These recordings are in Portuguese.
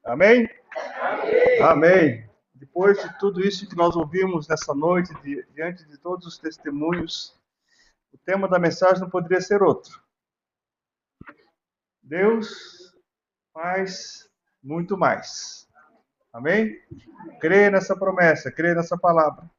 Amém? Amém. Depois de tudo isso que nós ouvimos nessa noite, diante de todos os testemunhos, o tema da mensagem não poderia ser outro. Deus faz muito mais. Amém? Crê nessa promessa, crê nessa palavra.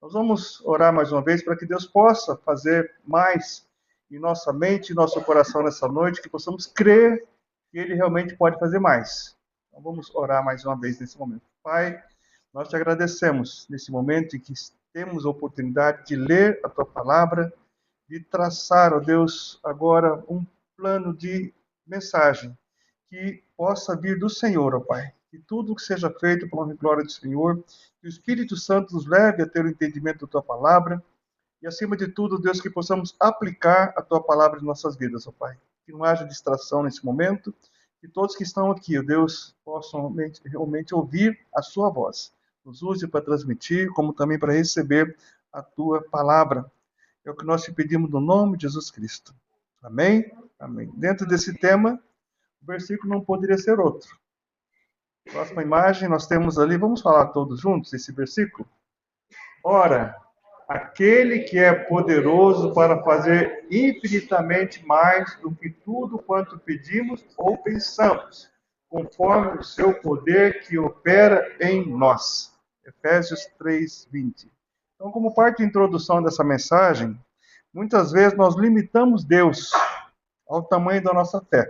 Nós vamos orar mais uma vez para que Deus possa fazer mais em nossa mente, em nosso coração nessa noite, que possamos crer que Ele realmente pode fazer mais. Então vamos orar mais uma vez nesse momento. Pai, nós te agradecemos nesse momento em que temos a oportunidade de ler a tua palavra, de traçar, ó Deus, agora um plano de mensagem que possa vir do Senhor, ó Pai. Que tudo que seja feito pela honra e glória do Senhor, que o Espírito Santo nos leve a ter o entendimento da tua palavra e, acima de tudo, Deus, que possamos aplicar a tua palavra em nossas vidas, ó Pai. Que não haja distração nesse momento, que todos que estão aqui, ó Deus, possam realmente ouvir a sua voz. Nos use para transmitir, como também para receber a tua palavra. É o que nós te pedimos no nome de Jesus Cristo. Amém? Amém. Dentro desse tema, o versículo não poderia ser outro. Próxima imagem, nós temos ali, vamos falar todos juntos esse versículo? Ora, aquele que é poderoso para fazer infinitamente mais do que tudo quanto pedimos ou pensamos, conforme o seu poder que opera em nós. Efésios 3:20. Então, como parte de introdução dessa mensagem, muitas vezes nós limitamos Deus ao tamanho da nossa fé,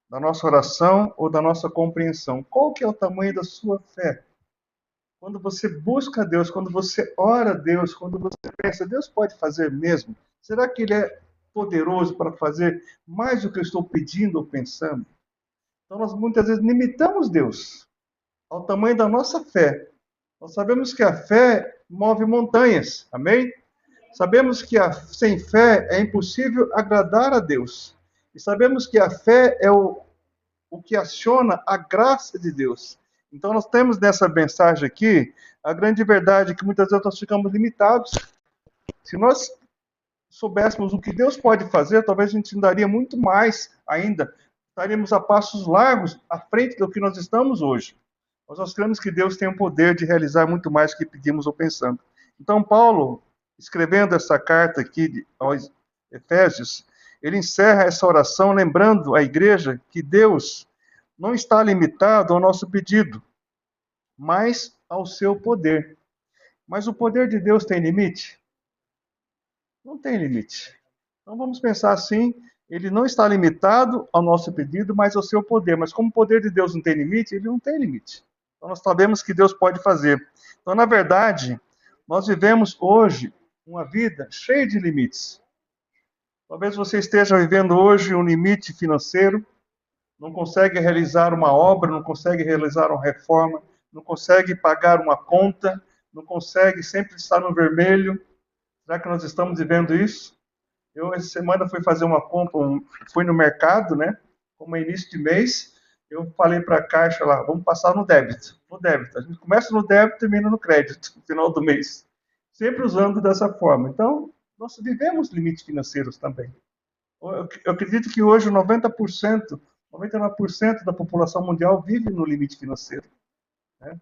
da nossa oração ou da nossa compreensão. Qual que é o tamanho da sua fé? Quando você busca Deus, quando você ora a Deus, quando você pensa, Deus pode fazer mesmo? Será que Ele é poderoso para fazer mais do que eu estou pedindo ou pensando? Então nós muitas vezes limitamos Deus ao tamanho da nossa fé. Nós sabemos que a fé move montanhas, amém? Sabemos que sem fé é impossível agradar a Deus. E sabemos que a fé é o que aciona a graça de Deus. Então nós temos nessa mensagem aqui a grande verdade que muitas vezes nós ficamos limitados. Se nós soubéssemos o que Deus pode fazer, talvez a gente daria muito mais ainda. Estaríamos a passos largos à frente do que nós estamos hoje. Mas nós cremos que Deus tem o poder de realizar muito mais do que pedimos ou pensamos. Então Paulo, escrevendo essa carta aqui aos Efésios, ele encerra essa oração lembrando à igreja que Deus não está limitado ao nosso pedido, mas ao seu poder. Mas o poder de Deus tem limite? Não tem limite. Então vamos pensar assim, ele não está limitado ao nosso pedido, mas ao seu poder. Mas como o poder de Deus não tem limite, ele não tem limite. Então nós sabemos que Deus pode fazer. Então, na verdade, nós vivemos hoje uma vida cheia de limites. Talvez você esteja vivendo hoje um limite financeiro, não consegue realizar uma obra, não consegue realizar uma reforma, não consegue pagar uma conta, não consegue sempre estar no vermelho. Será que nós estamos vivendo isso? Eu, essa semana, fui fazer uma compra, fui no mercado, né? Como é início de mês, eu falei para a caixa lá, vamos passar no débito. No débito. A gente começa no débito e termina no crédito, no final do mês. Sempre usando dessa forma. Então, nós vivemos limites financeiros também. Eu acredito que hoje 90%, 99% da população mundial vive no limite financeiro. Né?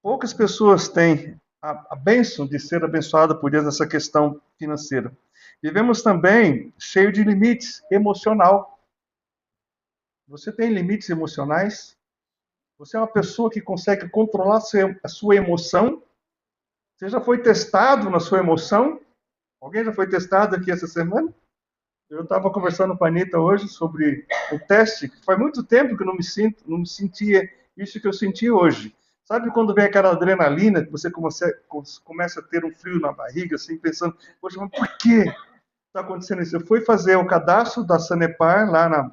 Poucas pessoas têm a bênção de ser abençoada por Deus nessa questão financeira. Vivemos também cheio de limites emocional. Você tem limites emocionais? Você é uma pessoa que consegue controlar a sua emoção? Você já foi testado na sua emoção? Alguém já foi testado aqui essa semana? Eu estava conversando com a Anitta hoje sobre o teste, que faz muito tempo que eu não me sentia isso que eu senti hoje. Sabe quando vem aquela adrenalina, que você começa a ter um frio na barriga, assim, pensando, poxa, mas por que está acontecendo isso? Eu fui fazer o cadastro da Sanepar,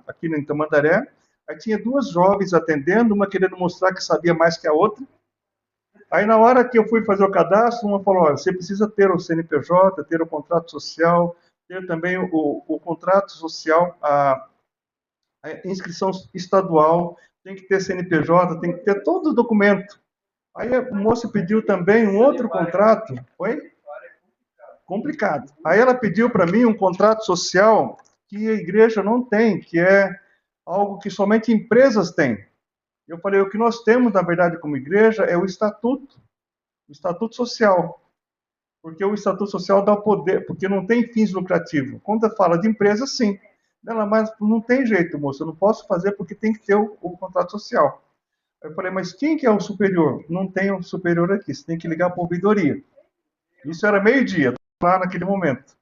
aqui em Tamandaré, aí tinha duas jovens atendendo, uma querendo mostrar que sabia mais que a outra. Aí na hora que eu fui fazer o cadastro, uma falou, olha, você precisa ter o CNPJ, ter o contrato social, ter também o contrato social, a inscrição estadual, tem que ter CNPJ, tem que ter todo o documento. Aí a moça pediu também um outro contrato, foi? Complicado. Aí ela pediu para mim um contrato social que a igreja não tem, que é algo que somente empresas têm. Eu falei, o que nós temos, na verdade, como igreja, é o estatuto social. Porque o estatuto social dá poder, porque não tem fins lucrativos. Quando fala de empresa, sim. Ela, mas não tem jeito, moço, eu não posso fazer porque tem que ter o contrato social. Eu falei, mas quem que é o superior? Não tem o superior aqui, você tem que ligar para a ouvidoria. Isso era meio-dia, lá naquele momento.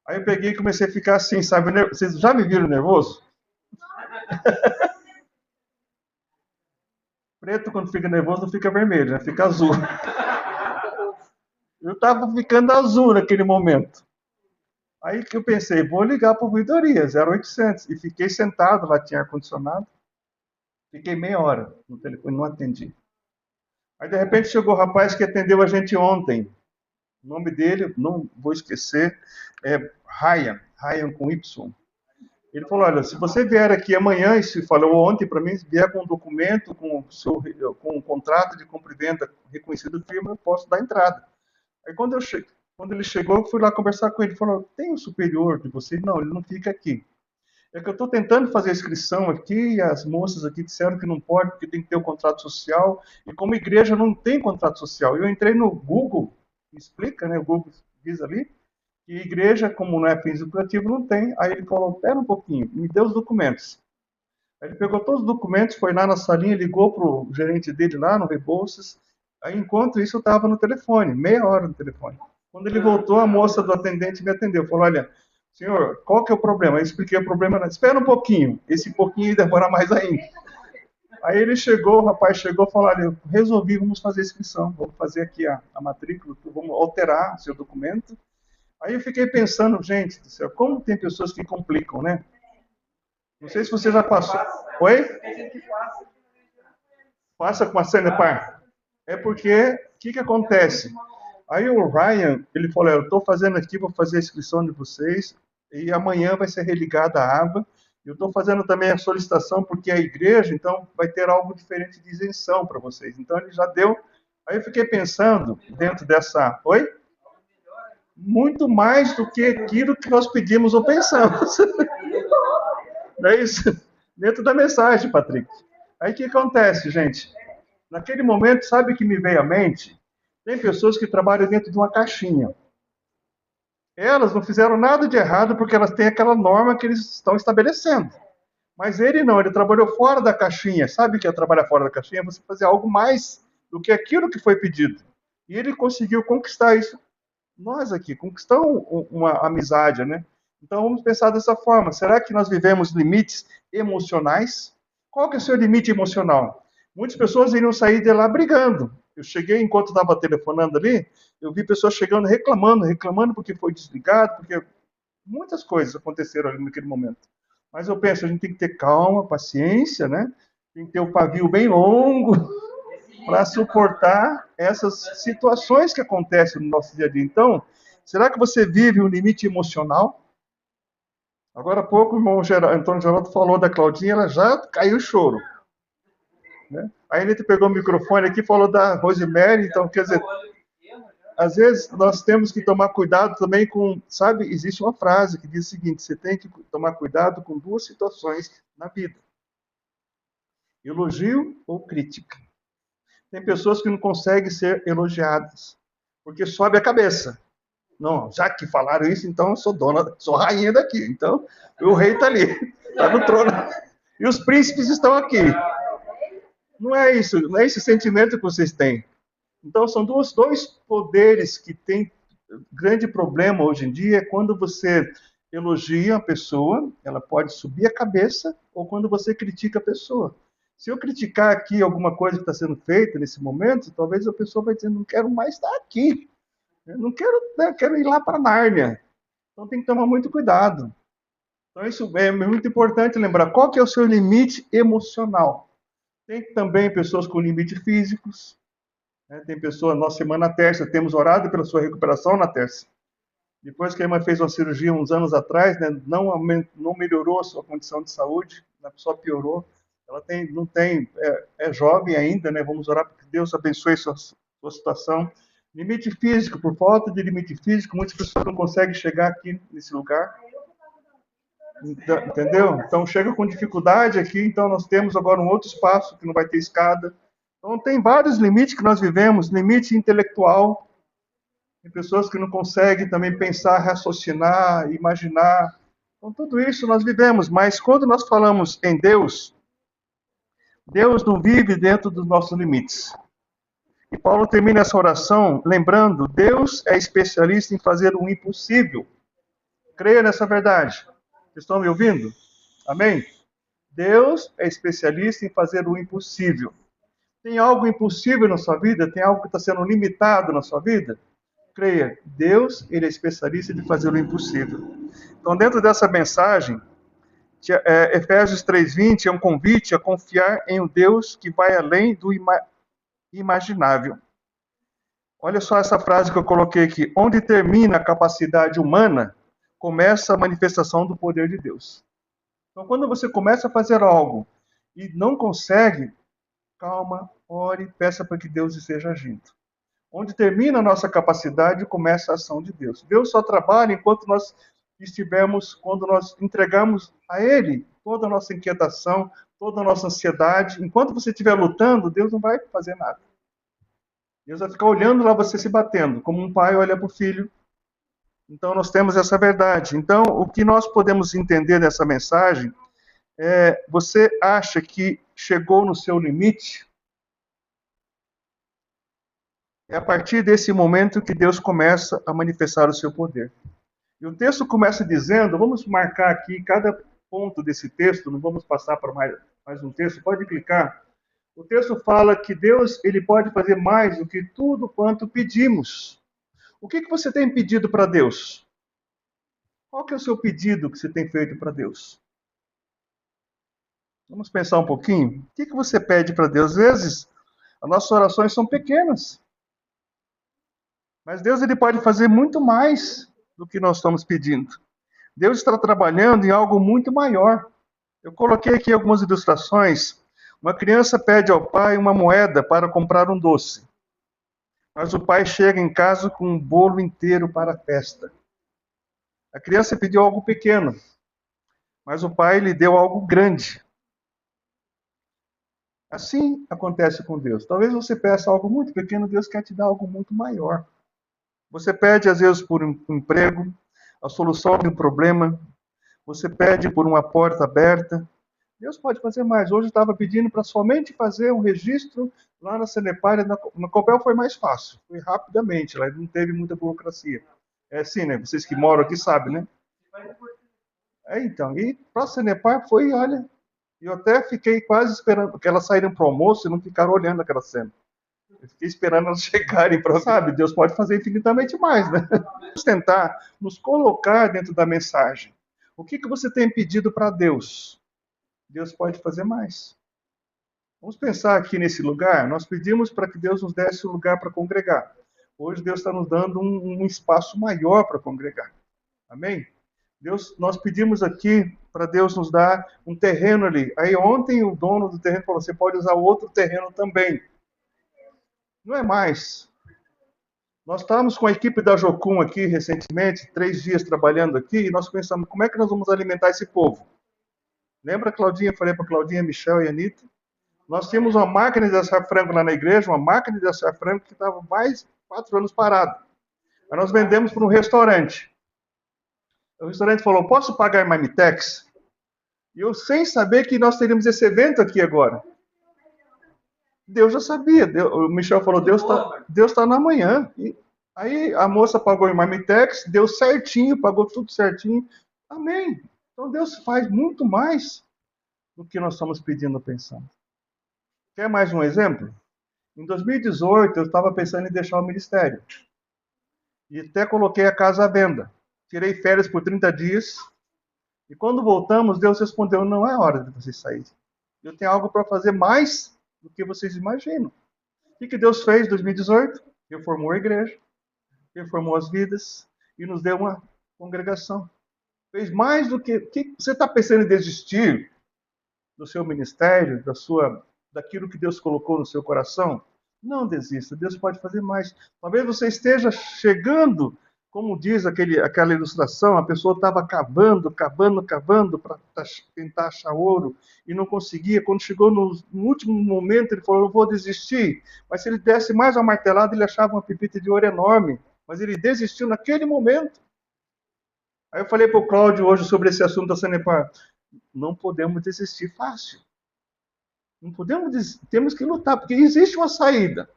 Aí eu peguei e comecei a ficar assim, sabe? Vocês já me viram nervoso? Preto, quando fica nervoso, não fica vermelho, né? Fica azul. Eu estava ficando azul naquele momento. Aí que eu pensei, vou ligar para a ouvidoria, 0800. E fiquei sentado, lá tinha ar-condicionado. Fiquei meia hora no telefone, não atendi. Aí, de repente, chegou o rapaz que atendeu a gente ontem. O nome dele, não vou esquecer, é Ryan com Y. Ele falou, olha, se você vier aqui amanhã, e se falou ontem para mim, se vier com um documento, com um contrato de compra e venda reconhecido de firma, eu posso dar entrada. Aí quando ele chegou, eu fui lá conversar com ele. Ele falou, tem um superior de vocês? Não, ele não fica aqui. É que eu estou tentando fazer a inscrição aqui, e as moças aqui disseram que não pode, porque tem que ter o contrato social, e como igreja não tem contrato social. Eu entrei no Google, explica, né? O Google diz ali, que igreja, como não é fins lucrativos, não tem. Aí ele falou, espera um pouquinho, me dê os documentos. Aí ele pegou todos os documentos, foi lá na salinha, ligou para o gerente dele lá no Rebouças. Aí, enquanto isso, eu estava no telefone, meia hora no telefone. Quando ele voltou, a moça do atendente me atendeu. Falou, olha, senhor, qual que é o problema? Eu expliquei o problema. Espera um pouquinho. Esse pouquinho ia demorar mais ainda. Aí ele chegou, o rapaz chegou e falou, olha, resolvi, vamos fazer a inscrição. Vamos fazer aqui a matrícula, vamos alterar o seu documento. Aí eu fiquei pensando, gente do céu, como tem pessoas que complicam, né? Não sei se você já passou. Oi? Passa com a Sanepar. É porque, o que acontece? Aí o Ryan, ele falou, eu estou fazendo aqui, vou fazer a inscrição de vocês, e amanhã vai ser religada a aba. Eu estou fazendo também a solicitação, porque é a igreja, então vai ter algo diferente de isenção para vocês. Então ele já deu. Aí eu fiquei pensando, dentro dessa. Oi? Muito mais do que aquilo que nós pedimos ou pensamos. Não é isso? Dentro da mensagem, Patrick. Aí o que acontece, gente? Naquele momento, sabe o que me veio à mente? Tem pessoas que trabalham dentro de uma caixinha. Elas não fizeram nada de errado porque elas têm aquela norma que eles estão estabelecendo. Mas ele não, ele trabalhou fora da caixinha. Sabe o que é trabalhar fora da caixinha? É você fazer algo mais do que aquilo que foi pedido. E ele conseguiu conquistar isso. Nós aqui, conquistamos uma amizade, né? Então vamos pensar dessa forma. Será que nós vivemos limites emocionais? Qual que é o seu limite emocional? Muitas pessoas iriam sair de lá brigando. Eu cheguei, enquanto estava telefonando ali, eu vi pessoas chegando reclamando porque foi desligado, porque muitas coisas aconteceram ali naquele momento. Mas eu penso, a gente tem que ter calma, paciência, né? Tem que ter o pavio bem longo para suportar essas situações que acontecem no nosso dia a dia. Então, será que você vive um limite emocional? Agora há pouco o irmão Antônio Geraldo falou da Claudinha, ela já caiu o choro. Né? Aí ele pegou o microfone aqui e falou da Rosemary, então quer dizer, às vezes nós temos que tomar cuidado também com, sabe, existe uma frase que diz o seguinte, você tem que tomar cuidado com duas situações na vida. Elogio ou crítica. Tem pessoas que não conseguem ser elogiadas, porque sobe a cabeça. Não, já que falaram isso, então eu sou dona, sou rainha daqui. Então, o rei está ali, está no trono. E os príncipes estão aqui. Não é isso, não é esse sentimento que vocês têm. Então, são dois poderes que têm grande problema hoje em dia, é quando você elogia a pessoa, ela pode subir a cabeça, ou quando você critica a pessoa. Se eu criticar aqui alguma coisa que está sendo feita nesse momento, talvez a pessoa vai dizer, não quero mais estar aqui. Eu não quero, né, quero ir lá para Nárnia. Então tem que tomar muito cuidado. Então isso é muito importante lembrar. Qual que é o seu limite emocional? Tem também pessoas com limites físicos. Né? Tem pessoas, nossa semana terça, temos orado pela sua recuperação na terça. Depois que a irmã fez uma cirurgia uns anos atrás, né, não melhorou a sua condição de saúde, só piorou. Ela é jovem ainda, né? Vamos orar para que Deus abençoe sua situação. Limite físico, por falta de limite físico, muitas pessoas não conseguem chegar aqui nesse lugar. Entendeu? Então chega com dificuldade aqui, então nós temos agora um outro espaço que não vai ter escada. Então tem vários limites que nós vivemos, limite intelectual, tem pessoas que não conseguem também pensar, raciocinar, imaginar. Então tudo isso nós vivemos, mas quando nós falamos em Deus, Deus não vive dentro dos nossos limites. E Paulo termina essa oração lembrando, Deus é especialista em fazer o impossível. Creia nessa verdade. Vocês estão me ouvindo? Amém? Deus é especialista em fazer o impossível. Tem algo impossível na sua vida? Tem algo que está sendo limitado na sua vida? Creia, Deus, ele é especialista em fazer o impossível. Então, dentro dessa mensagem, Efésios 3:20 é um convite a confiar em um Deus que vai além do imaginável. Olha só essa frase que eu coloquei aqui. Onde termina a capacidade humana, começa a manifestação do poder de Deus. Então, quando você começa a fazer algo e não consegue, calma, ore, peça para que Deus esteja agindo. Onde termina a nossa capacidade, começa a ação de Deus. Deus só trabalha enquanto nós estivermos, quando nós entregamos a Ele toda a nossa inquietação, toda a nossa ansiedade. Enquanto você estiver lutando, Deus não vai fazer nada. Deus vai ficar olhando lá você se batendo, como um pai olha para o filho. Então nós temos essa verdade. Então, o que nós podemos entender nessa mensagem é, você acha que chegou no seu limite? É a partir desse momento que Deus começa a manifestar o seu poder. E o texto começa dizendo, vamos marcar aqui cada ponto desse texto, não vamos passar para mais um texto, pode clicar. O texto fala que Deus ele pode fazer mais do que tudo quanto pedimos. O que você tem pedido para Deus? Qual que é o seu pedido que você tem feito para Deus? Vamos pensar um pouquinho. O que você pede para Deus? Às vezes, as nossas orações são pequenas. Mas Deus ele pode fazer muito mais do que nós estamos pedindo. Deus está trabalhando em algo muito maior. Eu coloquei aqui algumas ilustrações. Uma criança pede ao pai uma moeda para comprar um doce. Mas o pai chega em casa com um bolo inteiro para a festa. A criança pediu algo pequeno, mas o pai lhe deu algo grande. Assim acontece com Deus. Talvez você peça algo muito pequeno, Deus quer te dar algo muito maior. Você pede, às vezes, por um emprego, a solução de um problema. Você pede por uma porta aberta. Deus pode fazer mais. Hoje eu estava pedindo para somente fazer um registro lá na Sanepar. Na Copel foi mais fácil. Foi rapidamente, lá não teve muita burocracia. É assim, né? Vocês que moram aqui sabem, né? Então, e para a Sanepar foi, olha, eu até fiquei quase esperando que elas saírem para o almoço e não ficaram olhando aquela cena. Eu fiquei esperando elas chegarem para, sabe, Deus pode fazer infinitamente mais, né? Vamos tentar nos colocar dentro da mensagem. O que você tem pedido para Deus? Deus pode fazer mais. Vamos pensar aqui nesse lugar. Nós pedimos para que Deus nos desse um lugar para congregar. Hoje Deus está nos dando um espaço maior para congregar. Amém? Nós pedimos aqui para Deus nos dar um terreno ali. Aí ontem o dono do terreno falou, você pode usar outro terreno também. Não é mais. Nós estávamos com a equipe da Jocum aqui recentemente, 3 dias trabalhando aqui, e nós pensamos, como é que nós vamos alimentar esse povo? Lembra, Claudinha? Falei para Claudinha, Michel e Anitta. Nós tínhamos uma máquina de assar frango lá na igreja, uma máquina de assar frango que estava mais de 4 anos parada. Aí nós vendemos para um restaurante. O restaurante falou, posso pagar Marmitex? E eu sem saber que nós teríamos esse evento aqui agora. Deus já sabia. O Michel falou, Deus tá na manhã. E aí a moça pagou em Marmitex, deu certinho, pagou tudo certinho. Amém. Então Deus faz muito mais do que nós estamos pedindo ou pensando. Quer mais um exemplo? Em 2018, eu estava pensando em deixar o ministério. E até coloquei a casa à venda. Tirei férias por 30 dias. E quando voltamos, Deus respondeu, não é hora de vocês saírem. Eu tenho algo para fazer mais do que vocês imaginam. O que Deus fez em 2018? Reformou a igreja, reformou as vidas e nos deu uma congregação. Fez mais do que você está pensando em desistir do seu ministério, daquilo que Deus colocou no seu coração? Não desista, Deus pode fazer mais. Talvez você esteja chegando Como diz aquela ilustração, a pessoa estava cavando, cavando, cavando para tentar achar ouro e não conseguia. Quando chegou no último momento, ele falou: eu vou desistir. Mas se ele desse mais uma martelada, ele achava uma pepita de ouro enorme. Mas ele desistiu naquele momento. Aí eu falei para o Cláudio hoje sobre esse assunto da Sanepar. Não podemos desistir fácil. Não podemos desistir, temos que lutar, porque existe uma saída.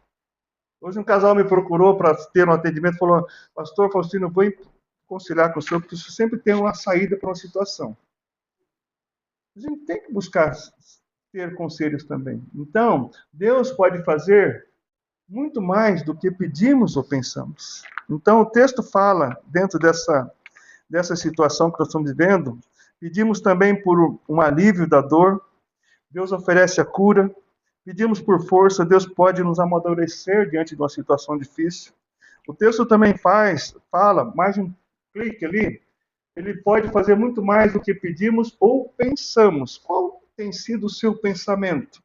Hoje um casal me procurou para ter um atendimento e falou: Pastor Faustino, eu vou conciliar com o senhor, porque o senhor sempre tem uma saída para uma situação. A gente tem que buscar ter conselhos também. Então, Deus pode fazer muito mais do que pedimos ou pensamos. Então, o texto fala, dentro dessa situação que nós estamos vivendo, pedimos também por um alívio da dor, Deus oferece a cura. Pedimos por força, Deus pode nos amadurecer diante de uma situação difícil. O texto também fala, mais um clique ali, ele pode fazer muito mais do que pedimos ou pensamos. Qual tem sido o seu pensamento?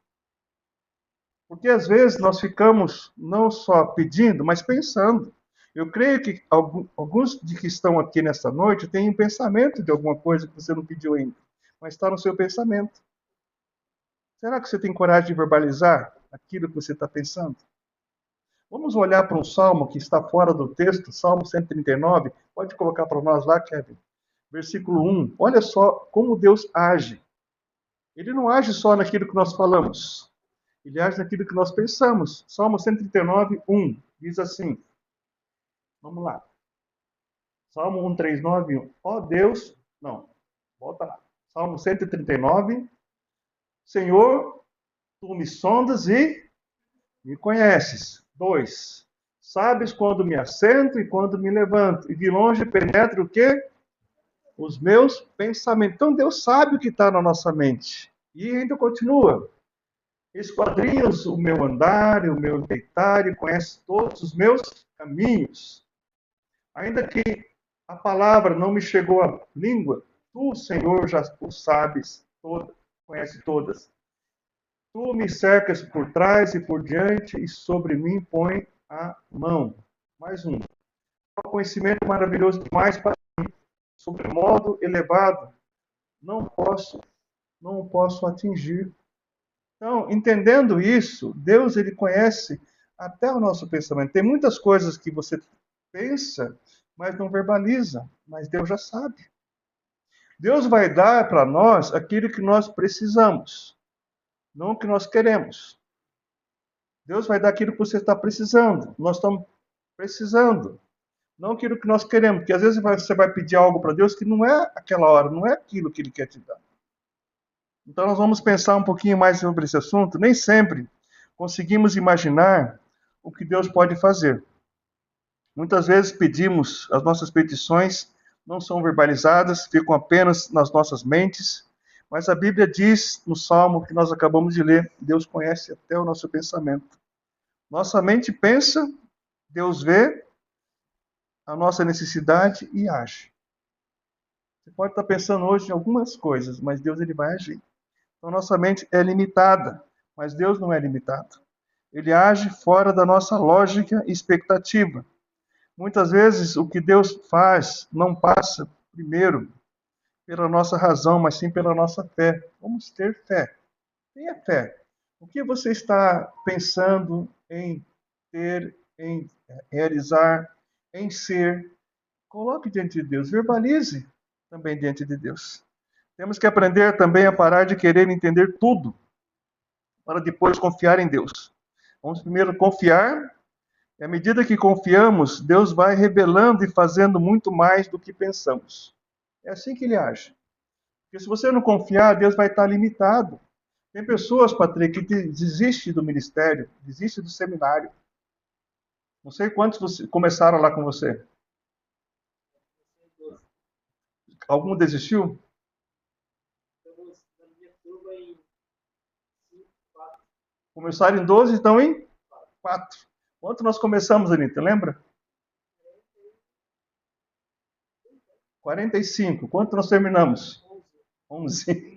Porque às vezes nós ficamos não só pedindo, mas pensando. Eu creio que alguns de que estão aqui nesta noite têm um pensamento de alguma coisa que você não pediu ainda, mas está no seu pensamento. Será que você tem coragem de verbalizar aquilo que você está pensando? Vamos olhar para um salmo que está fora do texto, Salmo 139. Pode colocar para nós lá, Kevin. Versículo 1. Olha só como Deus age. Ele não age só naquilo que nós falamos. Ele age naquilo que nós pensamos. Salmo 139, 1. Diz assim. Vamos lá. Salmo 139, 1. Ó Deus. Não. Volta lá. Salmo 139. Senhor, tu me sondas e me conheces. 2. Sabes quando me assento e quando me levanto. E de longe penetra o quê? Os meus pensamentos. Então Deus sabe o que está na nossa mente. E ainda continua. Esquadrinhas o meu andar e o meu deitar e conhece todos os meus caminhos. Ainda que a palavra não me chegou à língua, tu, Senhor, já o sabes, conhece todas. Tu me cercas por trás e por diante, e sobre mim põe a mão. Mais um. O conhecimento maravilhoso demais para mim, sobre modo elevado, não posso atingir. Então, entendendo isso, Deus ele conhece até o nosso pensamento. Tem muitas coisas que você pensa, mas não verbaliza, mas Deus já sabe. Deus vai dar para nós aquilo que nós precisamos. Não o que nós queremos. Deus vai dar aquilo que você está precisando. Nós estamos precisando. Não aquilo que nós queremos. Porque às vezes você vai pedir algo para Deus que não é aquela hora, não é aquilo que Ele quer te dar. Então nós vamos pensar um pouquinho mais sobre esse assunto. Nem sempre conseguimos imaginar o que Deus pode fazer. Muitas vezes pedimos, as nossas petições não são verbalizadas, ficam apenas nas nossas mentes. Mas a Bíblia diz no Salmo que nós acabamos de ler, Deus conhece até o nosso pensamento. Nossa mente pensa, Deus vê a nossa necessidade e age. Você pode estar pensando hoje em algumas coisas, mas Deus ele vai agir. Então nossa mente é limitada, mas Deus não é limitado. Ele age fora da nossa lógica e expectativa. Muitas vezes o que Deus faz não passa primeiro pela nossa razão, mas sim pela nossa fé. Vamos ter fé. Tenha fé. O que você está pensando em ter, em realizar, em ser, coloque diante de Deus. Verbalize também diante de Deus. Temos que aprender também a parar de querer entender tudo, para depois confiar em Deus. Vamos primeiro confiar, e à medida que confiamos, Deus vai revelando e fazendo muito mais do que pensamos. É assim que Ele age. Porque se você não confiar, Deus vai estar limitado. Tem pessoas, Patrick, que desistem do ministério, desistem do seminário. Não sei quantos começaram lá com você. Algum desistiu? Começaram em 12, estão em 4. Quanto nós começamos, Anitta, lembra? 45. Quanto nós terminamos? 11.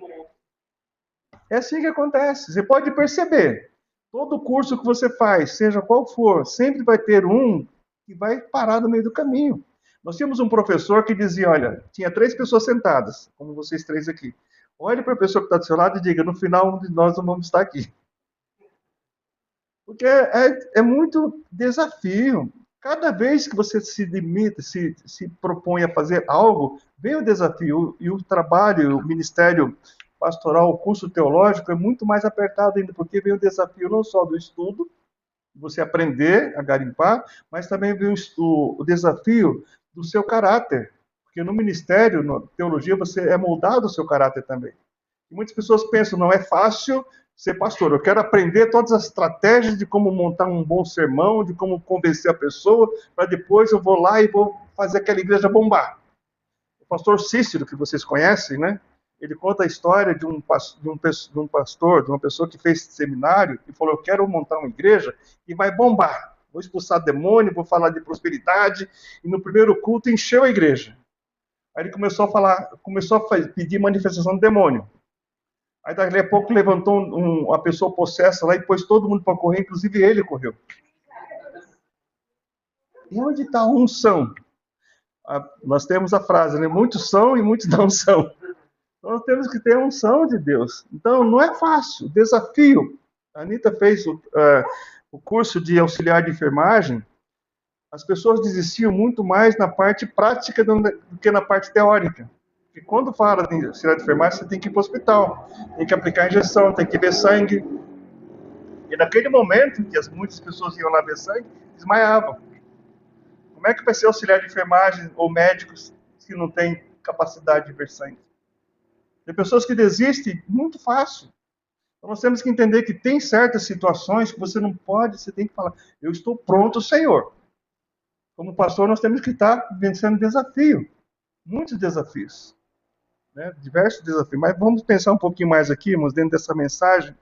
É assim que acontece. Você pode perceber. Todo curso que você faz, seja qual for, sempre vai ter um que vai parar no meio do caminho. Nós tínhamos um professor que dizia, olha, tinha 3 pessoas sentadas, como vocês 3 aqui. Olhe para a pessoa que está do seu lado e diga, no final, um de nós não vamos estar aqui. Porque é muito desafio. Cada vez que você se limita, se propõe a fazer algo, vem o desafio. E o trabalho, o ministério pastoral, o curso teológico é muito mais apertado ainda, porque vem o desafio não só do estudo, você aprender a garimpar, mas também vem o desafio do seu caráter. Porque no ministério, na teologia, você é moldado o seu caráter também. E muitas pessoas pensam, não é fácil ser pastor. Eu quero aprender todas as estratégias de como montar um bom sermão, de como convencer a pessoa, para depois eu vou lá e vou fazer aquela igreja bombar. O pastor Cícero, que vocês conhecem, né? Ele conta a história de um pastor, de uma pessoa que fez seminário e falou: eu quero montar uma igreja e vai bombar. Vou expulsar demônio, vou falar de prosperidade. E no primeiro culto encheu a igreja. Aí ele começou a pedir manifestação do demônio. Aí daqui a pouco levantou uma pessoa possessa lá e pôs todo mundo para correr, inclusive ele correu. E onde está a unção? Nós temos a frase, né? Muitos são e muitos não são. Então nós temos que ter a unção de Deus. Então não é fácil, desafio. A Anitta fez o curso de auxiliar de enfermagem. As pessoas desistiam muito mais na parte prática do que na parte teórica. Porque quando fala de auxiliar de enfermagem, você tem que ir para o hospital, tem que aplicar injeção, tem que ver sangue. E naquele momento que muitas pessoas iam lá ver sangue, desmaiavam. Como é que vai ser auxiliar de enfermagem ou médicos se não tem capacidade de ver sangue? Tem pessoas que desistem muito fácil. Então nós temos que entender que tem certas situações que você não pode, você tem que falar, eu estou pronto, Senhor. Como pastor, nós temos que estar vencendo desafio. Muitos desafios. Né? Diversos desafios. Mas vamos pensar um pouquinho mais aqui, irmãos, dentro dessa mensagem.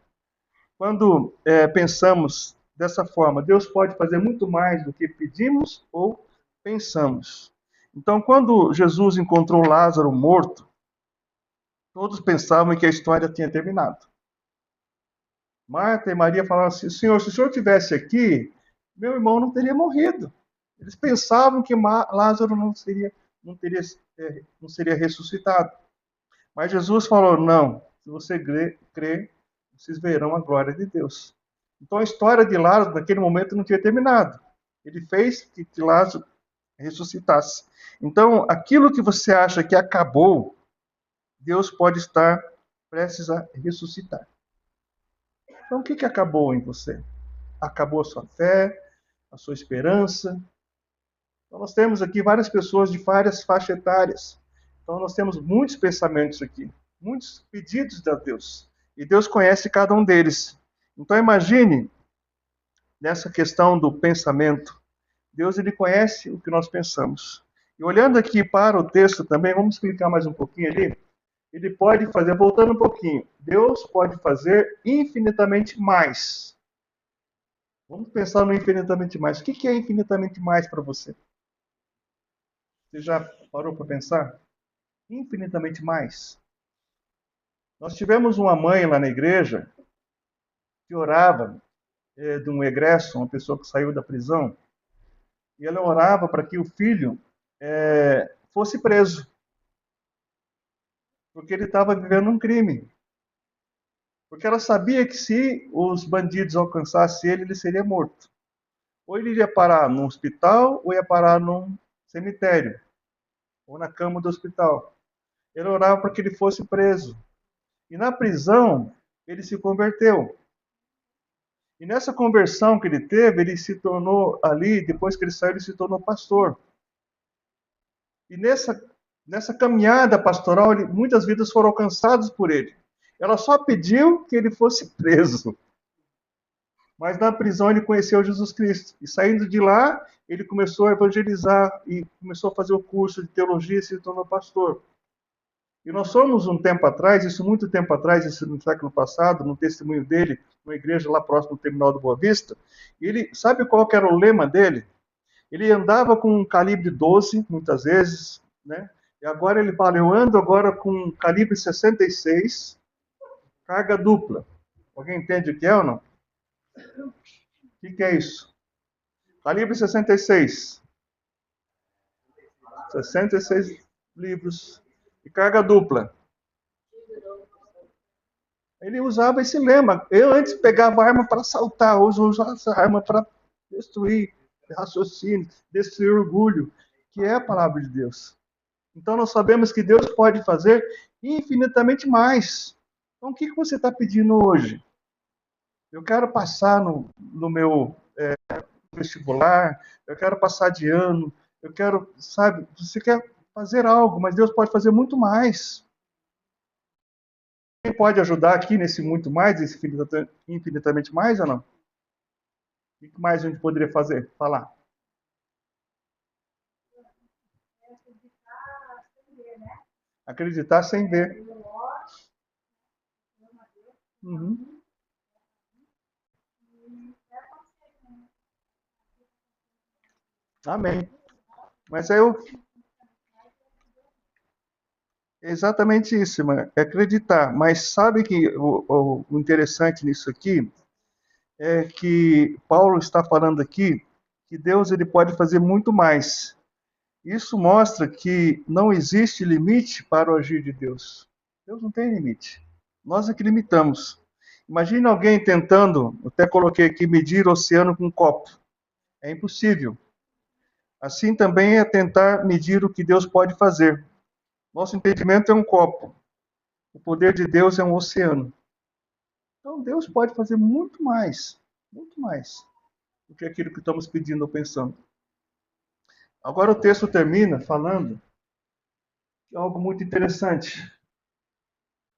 Quando pensamos dessa forma, Deus pode fazer muito mais do que pedimos ou pensamos. Então, quando Jesus encontrou Lázaro morto, todos pensavam que a história tinha terminado. Marta e Maria falaram assim: Senhor, se o Senhor estivesse aqui, meu irmão não teria morrido. Eles pensavam que Lázaro não seria ressuscitado. Mas Jesus falou: não, se você crer, vocês verão a glória de Deus. Então a história de Lázaro, naquele momento, não tinha terminado. Ele fez que Lázaro ressuscitasse. Então, aquilo que você acha que acabou, Deus pode estar prestes a ressuscitar. Então, o que acabou em você? Acabou a sua fé, a sua esperança? Então, nós temos aqui várias pessoas de várias faixas etárias. Então, nós temos muitos pensamentos aqui, muitos pedidos a Deus. E Deus conhece cada um deles. Então, imagine, nessa questão do pensamento, Deus ele conhece o que nós pensamos. E olhando aqui para o texto também, vamos explicar mais um pouquinho ali. Ele pode fazer, voltando um pouquinho, Deus pode fazer infinitamente mais. Vamos pensar no infinitamente mais. O que é infinitamente mais para você? Você já parou para pensar? Infinitamente mais. Nós tivemos uma mãe lá na igreja que orava de um egresso, uma pessoa que saiu da prisão, e ela orava para que o filho fosse preso, porque ele estava vivendo um crime. Porque ela sabia que se os bandidos alcançassem ele, ele seria morto. Ou ele iria parar num hospital, ou ia parar num cemitério, ou na cama do hospital. Ele orava para que ele fosse preso. E na prisão, ele se converteu. E nessa conversão que ele teve, ele se tornou ali, depois que ele saiu, ele se tornou pastor. E nessa caminhada pastoral, muitas vidas foram alcançadas por ele. Ela só pediu que ele fosse preso. Mas na prisão ele conheceu Jesus Cristo. E saindo de lá, ele começou a evangelizar e começou a fazer o curso de teologia e se tornou pastor. E nós somos um tempo atrás, isso muito tempo atrás, isso no século passado, no testemunho dele, numa igreja lá próximo do terminal do Boa Vista, ele sabe qual que era o lema dele? Ele andava com um calibre 12, muitas vezes, né? E agora ele fala, eu ando agora com um calibre 66, carga dupla. Alguém entende o que é ou não? O que é isso? Calibre 66. 66 livros de carga dupla. Ele usava esse lema. Eu antes pegava a arma para assaltar, hoje eu uso essa arma para destruir raciocínio, destruir orgulho, que é a palavra de Deus. Então nós sabemos que Deus pode fazer infinitamente mais. Então o que você está pedindo hoje? Eu quero passar no meu vestibular, eu quero passar de ano, eu quero, sabe, você quer fazer algo, mas Deus pode fazer muito mais. Quem pode ajudar aqui nesse muito mais, esse infinitamente mais ou não? O que mais a gente poderia fazer? Falar. Acreditar sem ver. Uhum. Amém. Mas exatamente isso, mano. É acreditar. Mas sabe que o interessante nisso aqui é que Paulo está falando aqui que Deus ele pode fazer muito mais. Isso mostra que não existe limite para o agir de Deus. Deus não tem limite. Nós é que limitamos. Imagine alguém tentando, até coloquei aqui, medir o oceano com um copo. É impossível. Assim também é tentar medir o que Deus pode fazer. Nosso entendimento é um copo. O poder de Deus é um oceano. Então Deus pode fazer muito mais do que aquilo que estamos pedindo ou pensando. Agora o texto termina falando de algo muito interessante.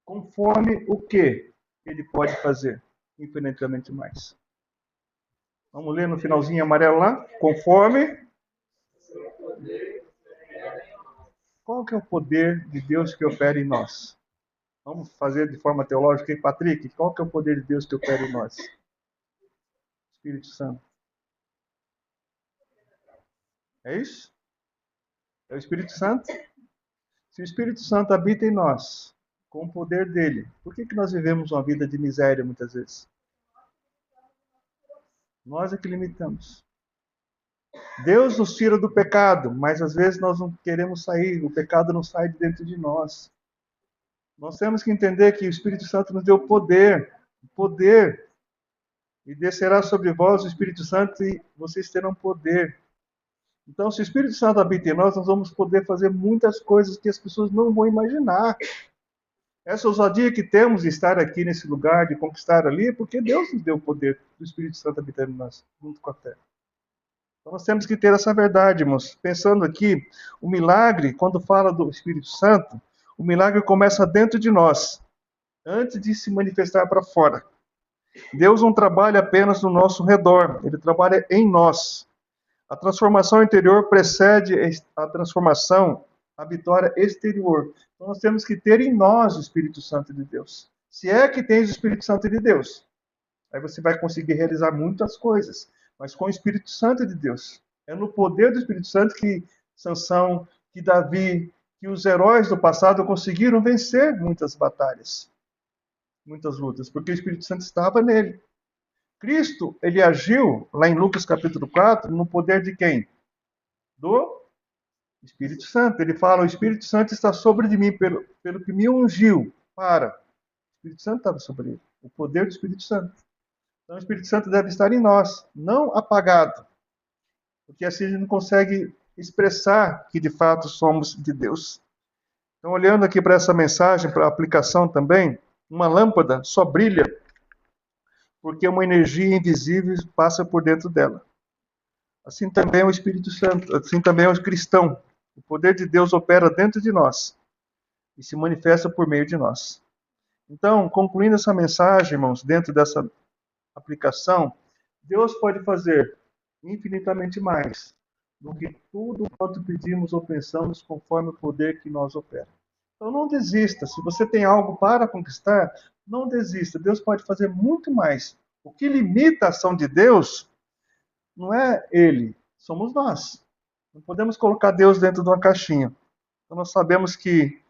Conforme o que ele pode fazer infinitamente mais. Vamos ler no finalzinho amarelo lá? Conforme. Qual que é o poder de Deus que opera em nós? Vamos fazer de forma teológica, hein, Patrick? Qual que é o poder de Deus que opera em nós? Espírito Santo. É isso? É o Espírito Santo? Se o Espírito Santo habita em nós, com o poder dele, por que nós vivemos uma vida de miséria muitas vezes? Nós é que limitamos. Deus nos tira do pecado, mas às vezes nós não queremos sair, o pecado não sai de dentro de nós. Nós temos que entender que o Espírito Santo nos deu poder, e descerá sobre vós o Espírito Santo e vocês terão poder. Então, se o Espírito Santo habita em nós, nós vamos poder fazer muitas coisas que as pessoas não vão imaginar. Essa ousadia que temos de estar aqui nesse lugar, de conquistar ali, é porque Deus nos deu o poder do Espírito Santo habitando em nós, junto com a fé. Então, nós temos que ter essa verdade, irmãos. Pensando aqui, o milagre, quando fala do Espírito Santo, o milagre começa dentro de nós, antes de se manifestar para fora. Deus não trabalha apenas no nosso redor, ele trabalha em nós. A transformação interior precede a transformação, a vitória exterior. Então nós temos que ter em nós o Espírito Santo de Deus. Se é que tens o Espírito Santo de Deus, aí você vai conseguir realizar muitas coisas, mas com o Espírito Santo de Deus. É no poder do Espírito Santo que Sansão, que Davi, que os heróis do passado conseguiram vencer muitas batalhas, muitas lutas, porque o Espírito Santo estava nele. Cristo, ele agiu, lá em Lucas capítulo 4, no poder de quem? Do Espírito Santo. Ele fala, o Espírito Santo está sobre de mim, pelo que me ungiu. O Espírito Santo estava sobre ele. O poder do Espírito Santo. Então o Espírito Santo deve estar em nós, não apagado. Porque assim a gente não consegue expressar que de fato somos de Deus. Então, olhando aqui para essa mensagem, para a aplicação também, uma lâmpada só brilha porque uma energia invisível passa por dentro dela. Assim também é o Espírito Santo, assim também é o cristão. O poder de Deus opera dentro de nós e se manifesta por meio de nós. Então, concluindo essa mensagem, irmãos, dentro dessa aplicação, Deus pode fazer infinitamente mais do que tudo quanto pedimos ou pensamos conforme o poder que nós opera. Então não desista. Se você tem algo para conquistar, não desista. Deus pode fazer muito mais. O que limita a ação de Deus não é Ele, somos nós. Não podemos colocar Deus dentro de uma caixinha. Então nós sabemos que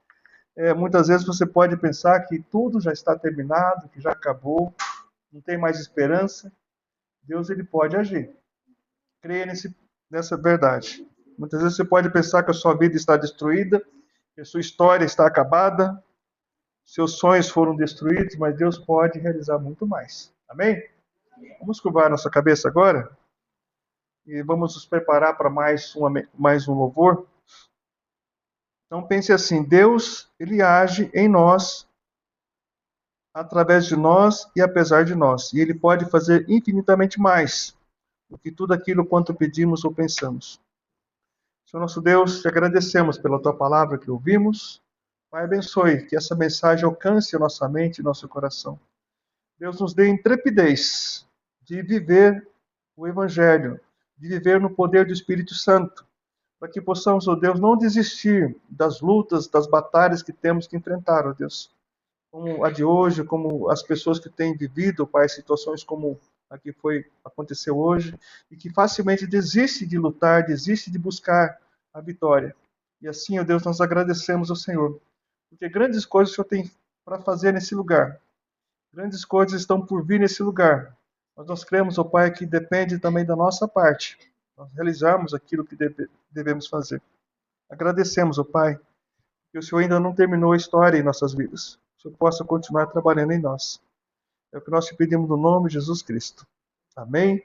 muitas vezes você pode pensar que tudo já está terminado, que já acabou, não tem mais esperança. Deus ele pode agir. Creia nessa verdade. Muitas vezes você pode pensar que a sua vida está destruída, que a sua história está acabada, seus sonhos foram destruídos, mas Deus pode realizar muito mais. Amém? Vamos curvar nossa cabeça agora e vamos nos preparar para mais um louvor. Então pense assim, Deus, Ele age em nós, através de nós e apesar de nós. E Ele pode fazer infinitamente mais do que tudo aquilo quanto pedimos ou pensamos. Senhor nosso Deus, te agradecemos pela Tua palavra que ouvimos. Pai, abençoe que essa mensagem alcance a nossa mente e nosso coração. Deus nos dê intrepidez de viver o Evangelho, de viver no poder do Espírito Santo, para que possamos, ó Deus, não desistir das lutas, das batalhas que temos que enfrentar, ó Deus. Como a de hoje, como as pessoas que têm vivido, Pai, situações como a que aconteceu hoje, e que facilmente desiste de lutar, desiste de buscar a vitória. E assim, ó Deus, nós agradecemos ao Senhor, porque grandes coisas o Senhor tem para fazer nesse lugar. Grandes coisas estão por vir nesse lugar. Mas nós cremos, ó Pai, que depende também da nossa parte. Nós realizarmos aquilo que devemos fazer. Agradecemos, ó Pai, que o Senhor ainda não terminou a história em nossas vidas. Que o Senhor possa continuar trabalhando em nós. É o que nós te pedimos no nome de Jesus Cristo. Amém.